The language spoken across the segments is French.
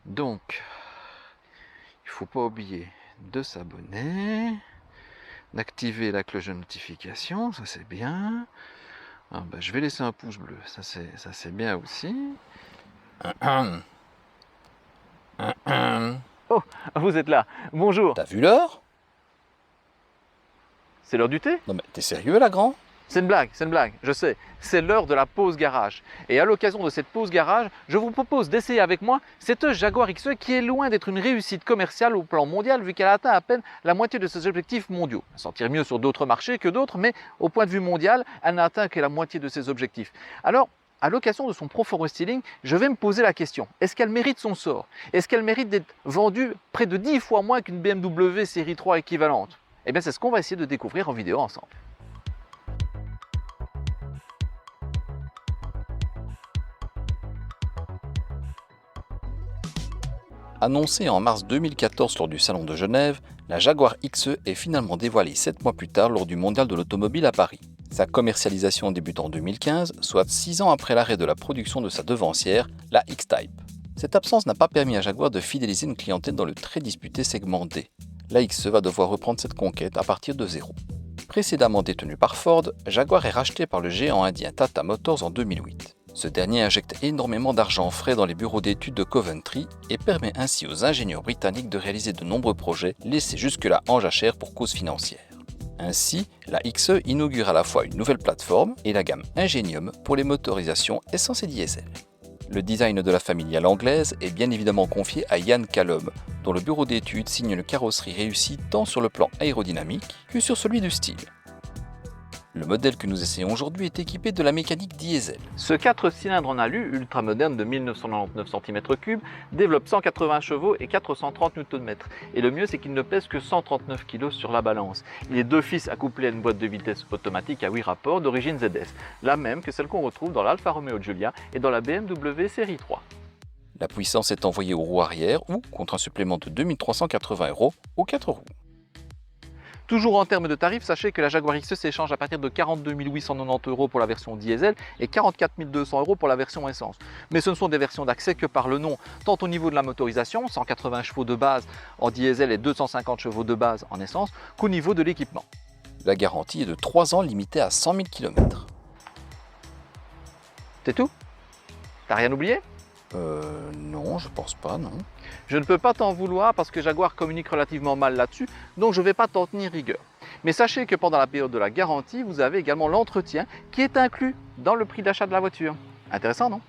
Donc, il faut pas oublier de s'abonner, d'activer la cloche de notification, ça c'est bien. Ah, bah, je vais laisser un pouce bleu, ça c'est bien aussi. Oh, vous êtes là, bonjour. T'as vu l'heure? C'est l'heure du thé? Non mais t'es sérieux là, grand? C'est une blague, je sais. C'est l'heure de la pause garage. Et à l'occasion de cette pause garage, je vous propose d'essayer avec moi cette Jaguar XE qui est loin d'être une réussite commerciale au plan mondial vu qu'elle atteint à peine la moitié de ses objectifs mondiaux. Elle s'en tire mieux sur d'autres marchés que d'autres, mais au point de vue mondial, elle n'a atteint que la moitié de ses objectifs. Alors, à l'occasion de son Pro Restyling, je vais me poser la question, est-ce qu'elle mérite son sort? Est-ce qu'elle mérite d'être vendue près de 10 fois moins qu'une BMW série 3 équivalente? Eh bien, c'est ce qu'on va essayer de découvrir en vidéo ensemble. Annoncée en mars 2014 lors du Salon de Genève, la Jaguar XE est finalement dévoilée 7 mois plus tard lors du Mondial de l'Automobile à Paris. Sa commercialisation débute en 2015, soit 6 ans après l'arrêt de la production de sa devancière, la X-Type. Cette absence n'a pas permis à Jaguar de fidéliser une clientèle dans le très disputé segment D. La XE va devoir reprendre cette conquête à partir de zéro. Précédemment détenue par Ford, Jaguar est rachetée par le géant indien Tata Motors en 2008. Ce dernier injecte énormément d'argent frais dans les bureaux d'études de Coventry et permet ainsi aux ingénieurs britanniques de réaliser de nombreux projets laissés jusque-là en jachère pour cause financière. Ainsi, la XE inaugure à la fois une nouvelle plateforme et la gamme Ingenium pour les motorisations essence et diesel. Le design de la familiale anglaise est bien évidemment confié à Ian Callum, dont le bureau d'études signe une carrosserie réussie tant sur le plan aérodynamique que sur celui du style. Le modèle que nous essayons aujourd'hui est équipé de la mécanique diesel. Ce 4 cylindres en alu ultramoderne de 1999 cm3 développe 180 chevaux et 430 Nm. Et le mieux, c'est qu'il ne pèse que 139 kg sur la balance. Il est d'office accouplé à une boîte de vitesse automatique à 8 rapports d'origine ZS, la même que celle qu'on retrouve dans l'Alfa Romeo Giulia et dans la BMW série 3. La puissance est envoyée aux roues arrière ou, contre un supplément de 2380 € aux 4 roues. Toujours en termes de tarifs, sachez que la Jaguar XE s'échange à partir de 42 890 € pour la version diesel et 44 200 € pour la version essence. Mais ce ne sont des versions d'accès que par le nom, tant au niveau de la motorisation, 180 chevaux de base en diesel et 250 chevaux de base en essence, qu'au niveau de l'équipement. La garantie est de 3 ans limitée à 100 000 km. C'est tout? T'as rien oublié? Non, je pense pas, non. Je ne peux pas t'en vouloir parce que Jaguar communique relativement mal là-dessus, donc je ne vais pas t'en tenir rigueur. Mais sachez que pendant la période de la garantie, vous avez également l'entretien qui est inclus dans le prix d'achat de la voiture. Intéressant, non?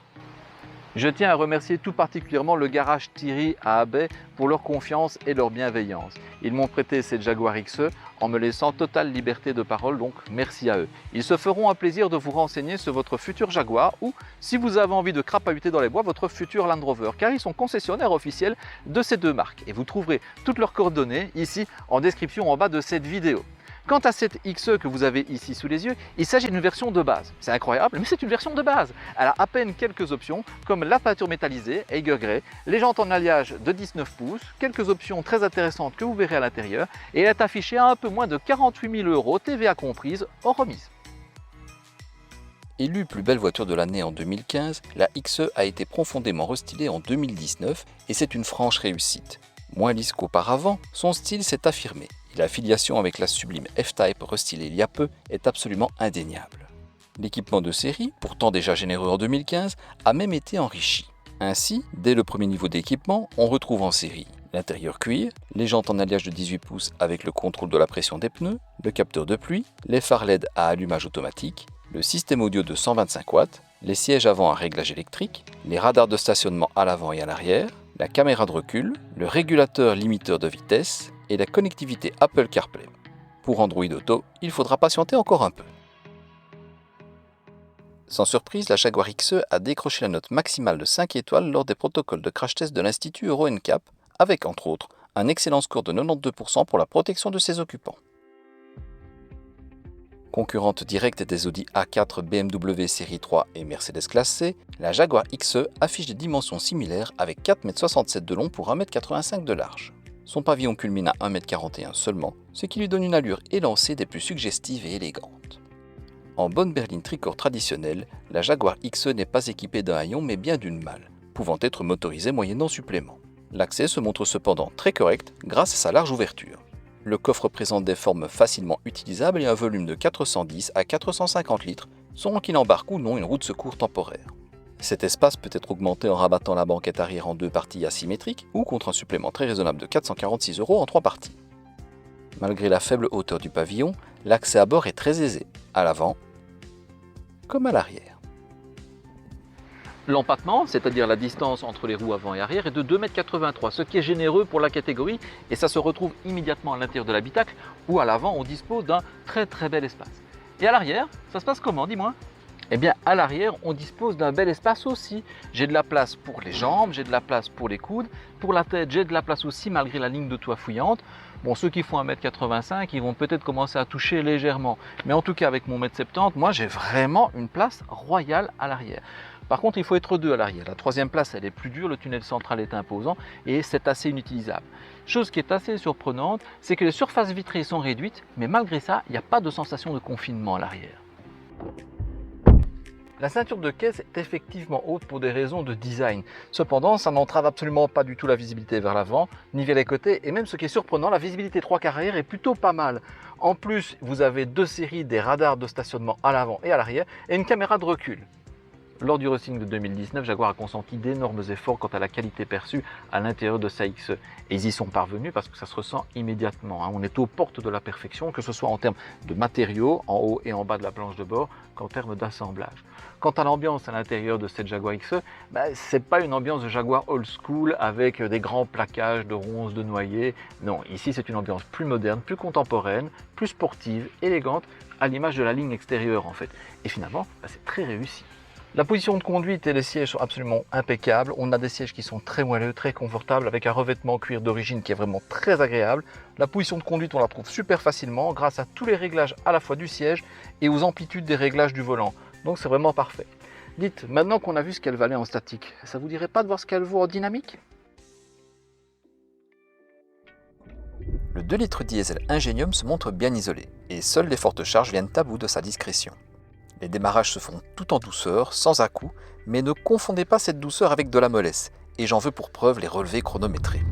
Je tiens à remercier tout particulièrement le garage Thierry à Abbey pour leur confiance et leur bienveillance. Ils m'ont prêté cette Jaguar XE en me laissant totale liberté de parole, donc merci à eux. Ils se feront un plaisir de vous renseigner sur votre futur Jaguar ou, si vous avez envie de crapahuter dans les bois, votre futur Land Rover, car ils sont concessionnaires officiels de ces deux marques. Et vous trouverez toutes leurs coordonnées ici en description en bas de cette vidéo. Quant à cette XE que vous avez ici sous les yeux, il s'agit d'une version de base. C'est incroyable, mais c'est une version de base. Elle a à peine quelques options, comme la peinture métallisée, Eiger Grey, les jantes en alliage de 19 pouces, quelques options très intéressantes que vous verrez à l'intérieur, et elle est affichée à un peu moins de 48 000 €, TVA comprise, hors remise. Élue plus belle voiture de l'année en 2015, la XE a été profondément restylée en 2019 et c'est une franche réussite. Moins lisse qu'auparavant, son style s'est affirmé. Et la filiation avec la sublime F-Type restylée il y a peu est absolument indéniable. L'équipement de série, pourtant déjà généreux en 2015, a même été enrichi. Ainsi, dès le premier niveau d'équipement, on retrouve en série l'intérieur cuir, les jantes en alliage de 18 pouces avec le contrôle de la pression des pneus, le capteur de pluie, les phares LED à allumage automatique, le système audio de 125 watts, les sièges avant à réglage électrique, les radars de stationnement à l'avant et à l'arrière, la caméra de recul, le régulateur limiteur de vitesse et la connectivité Apple CarPlay. Pour Android Auto, il faudra patienter encore un peu. Sans surprise, la Jaguar XE a décroché la note maximale de 5 étoiles lors des protocoles de crash test de l'Institut Euro NCAP, avec entre autres un excellent score de 92% pour la protection de ses occupants. Concurrente directe des Audi A4, BMW série 3 et Mercedes classe C, la Jaguar XE affiche des dimensions similaires avec 4,67 m de long pour 1,85 m de large. Son pavillon culmine à 1,41 m seulement, ce qui lui donne une allure élancée des plus suggestives et élégantes. En bonne berline tricorps traditionnelle, la Jaguar XE n'est pas équipée d'un haillon mais bien d'une malle, pouvant être motorisée moyennant supplément. L'accès se montre cependant très correct grâce à sa large ouverture. Le coffre présente des formes facilement utilisables et un volume de 410 à 450 litres, selon qu'il embarque ou non une roue de secours temporaire. Cet espace peut être augmenté en rabattant la banquette arrière en 2 parties asymétriques ou contre un supplément très raisonnable de 446 € en 3 parties. Malgré la faible hauteur du pavillon, l'accès à bord est très aisé, à l'avant comme à l'arrière. L'empattement, c'est-à-dire la distance entre les roues avant et arrière, est de 2,83 m, ce qui est généreux pour la catégorie et ça se retrouve immédiatement à l'intérieur de l'habitacle où à l'avant on dispose d'un très bel espace. Et à l'arrière, ça se passe comment, dis-moi ? Eh bien à l'arrière, on dispose d'un bel espace aussi. J'ai de la place pour les jambes, j'ai de la place pour les coudes, pour la tête j'ai de la place aussi malgré la ligne de toit fouillante. Bon, ceux qui font 1,85 m, ils vont peut-être commencer à toucher légèrement. Mais en tout cas avec mon 1,70 m, moi j'ai vraiment une place royale à l'arrière. Par contre, il faut être deux à l'arrière. La troisième place, elle est plus dure, le tunnel central est imposant et c'est assez inutilisable. Chose qui est assez surprenante, c'est que les surfaces vitrées sont réduites, mais malgré ça, il n'y a pas de sensation de confinement à l'arrière. La ceinture de caisse est effectivement haute pour des raisons de design. Cependant, ça n'entrave absolument pas du tout la visibilité vers l'avant, ni vers les côtés, et même ce qui est surprenant, la visibilité 3/4 arrière est plutôt pas mal. En plus, vous avez 2 séries des radars de stationnement à l'avant et à l'arrière, et une caméra de recul. Lors du racing de 2019, Jaguar a consenti d'énormes efforts quant à la qualité perçue à l'intérieur de sa XE. Et ils y sont parvenus parce que ça se ressent immédiatement. On est aux portes de la perfection, que ce soit en termes de matériaux, en haut et en bas de la planche de bord, qu'en termes d'assemblage. Quant à l'ambiance à l'intérieur de cette Jaguar XE, ce n'est pas une ambiance de Jaguar old school avec des grands plaquages de ronces, de noyer. Non, ici c'est une ambiance plus moderne, plus contemporaine, plus sportive, élégante, à l'image de la ligne extérieure en fait. Et finalement, c'est très réussi. La position de conduite et les sièges sont absolument impeccables. On a des sièges qui sont très moelleux, très confortables, avec un revêtement cuir d'origine qui est vraiment très agréable. La position de conduite, on la trouve super facilement grâce à tous les réglages à la fois du siège et aux amplitudes des réglages du volant. Donc c'est vraiment parfait. Dites, maintenant qu'on a vu ce qu'elle valait en statique, ça vous dirait pas de voir ce qu'elle vaut en dynamique ? Le 2 litres diesel Ingenium se montre bien isolé, et seules les fortes charges viennent à bout de sa discrétion. Les démarrages se font tout en douceur, sans à-coups, mais ne confondez pas cette douceur avec de la mollesse, et j'en veux pour preuve les relevés chronométrés.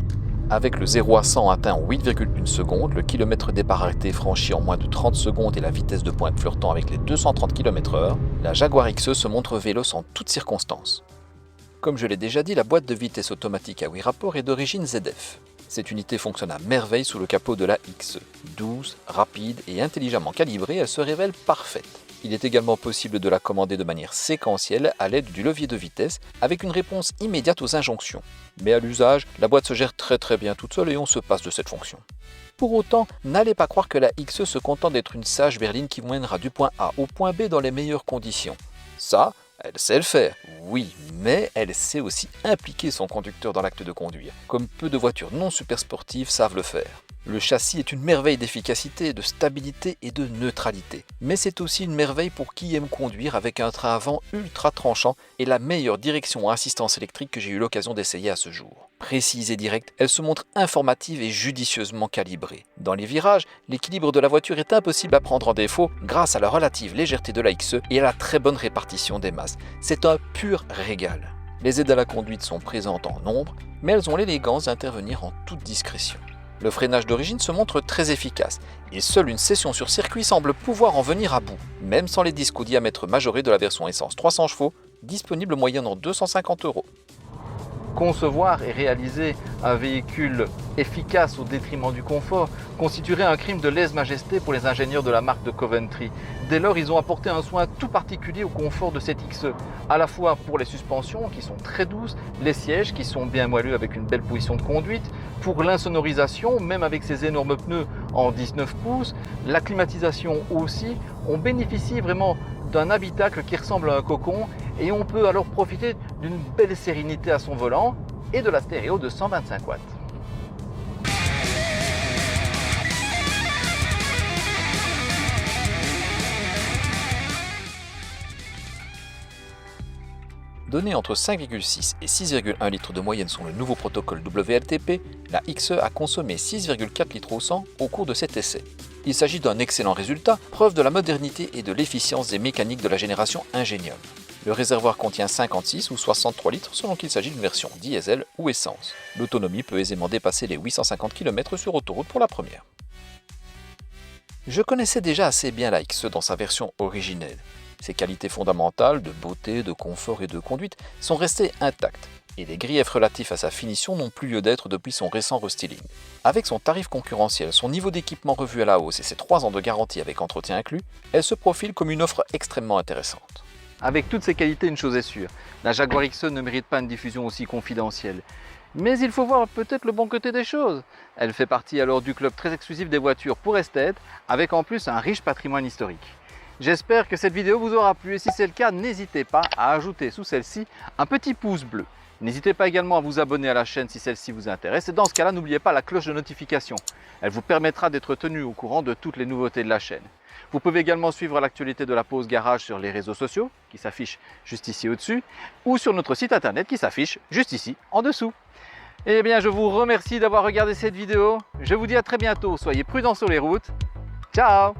Avec le 0 à 100 atteint en 8,1 secondes, le kilomètre départ arrêté franchi en moins de 30 secondes et la vitesse de pointe flirtant avec les 230 km/h, la Jaguar XE se montre véloce en toutes circonstances. Comme je l'ai déjà dit, la boîte de vitesse automatique à 8 rapports est d'origine ZF. Cette unité fonctionne à merveille sous le capot de la XE. Douce, rapide et intelligemment calibrée, elle se révèle parfaite. Il est également possible de la commander de manière séquentielle à l'aide du levier de vitesse avec une réponse immédiate aux injonctions. Mais à l'usage, la boîte se gère très bien toute seule et on se passe de cette fonction. Pour autant, n'allez pas croire que la XE se contente d'être une sage berline qui vous mènera du point A au point B dans les meilleures conditions. Ça, elle sait le faire, oui, mais elle sait aussi impliquer son conducteur dans l'acte de conduire, comme peu de voitures non super sportives savent le faire. Le châssis est une merveille d'efficacité, de stabilité et de neutralité. Mais c'est aussi une merveille pour qui aime conduire avec un train avant ultra tranchant et la meilleure direction à assistance électrique que j'ai eu l'occasion d'essayer à ce jour. Précise et directe, elle se montre informative et judicieusement calibrée. Dans les virages, l'équilibre de la voiture est impossible à prendre en défaut grâce à la relative légèreté de la XE et à la très bonne répartition des masses. C'est un pur régal. Les aides à la conduite sont présentes en nombre, mais elles ont l'élégance d'intervenir en toute discrétion. Le freinage d'origine se montre très efficace, et seule une session sur circuit semble pouvoir en venir à bout, même sans les disques au diamètre majoré de la version essence 300 chevaux, disponible moyennant 250 €. Concevoir et réaliser un véhicule efficace au détriment du confort constituerait un crime de lèse-majesté pour les ingénieurs de la marque de Coventry. Dès lors, ils ont apporté un soin tout particulier au confort de cette XE, à la fois pour les suspensions qui sont très douces, les sièges qui sont bien moelleux avec une belle position de conduite, pour l'insonorisation, même avec ces énormes pneus en 19 pouces, la climatisation aussi, on bénéficie vraiment d'un habitacle qui ressemble à un cocon et on peut alors profiter d'une belle sérénité à son volant et de la stéréo de 125 watts. Donnée entre 5,6 et 6,1 litres de moyenne sur le nouveau protocole WLTP, la XE a consommé 6,4 litres au 100 au cours de cet essai. Il s'agit d'un excellent résultat, preuve de la modernité et de l'efficience des mécaniques de la génération Ingenium. Le réservoir contient 56 ou 63 litres selon qu'il s'agit d'une version diesel ou essence. L'autonomie peut aisément dépasser les 850 km sur autoroute pour la première. Je connaissais déjà assez bien la XE dans sa version originelle. Ses qualités fondamentales de beauté, de confort et de conduite sont restées intactes, et les griefs relatifs à sa finition n'ont plus lieu d'être depuis son récent restyling. Avec son tarif concurrentiel, son niveau d'équipement revu à la hausse et ses 3 ans de garantie avec entretien inclus, elle se profile comme une offre extrêmement intéressante. Avec toutes ces qualités, une chose est sûre, la Jaguar XE ne mérite pas une diffusion aussi confidentielle. Mais il faut voir peut-être le bon côté des choses. Elle fait partie alors du club très exclusif des voitures pour esthètes, avec en plus un riche patrimoine historique. J'espère que cette vidéo vous aura plu et si c'est le cas, n'hésitez pas à ajouter sous celle-ci un petit pouce bleu. N'hésitez pas également à vous abonner à la chaîne si celle-ci vous intéresse et dans ce cas-là, n'oubliez pas la cloche de notification. Elle vous permettra d'être tenu au courant de toutes les nouveautés de la chaîne. Vous pouvez également suivre l'actualité de la pause garage sur les réseaux sociaux qui s'affichent juste ici au-dessus ou sur notre site internet qui s'affiche juste ici en dessous. Eh bien, je vous remercie d'avoir regardé cette vidéo. Je vous dis à très bientôt. Soyez prudents sur les routes. Ciao!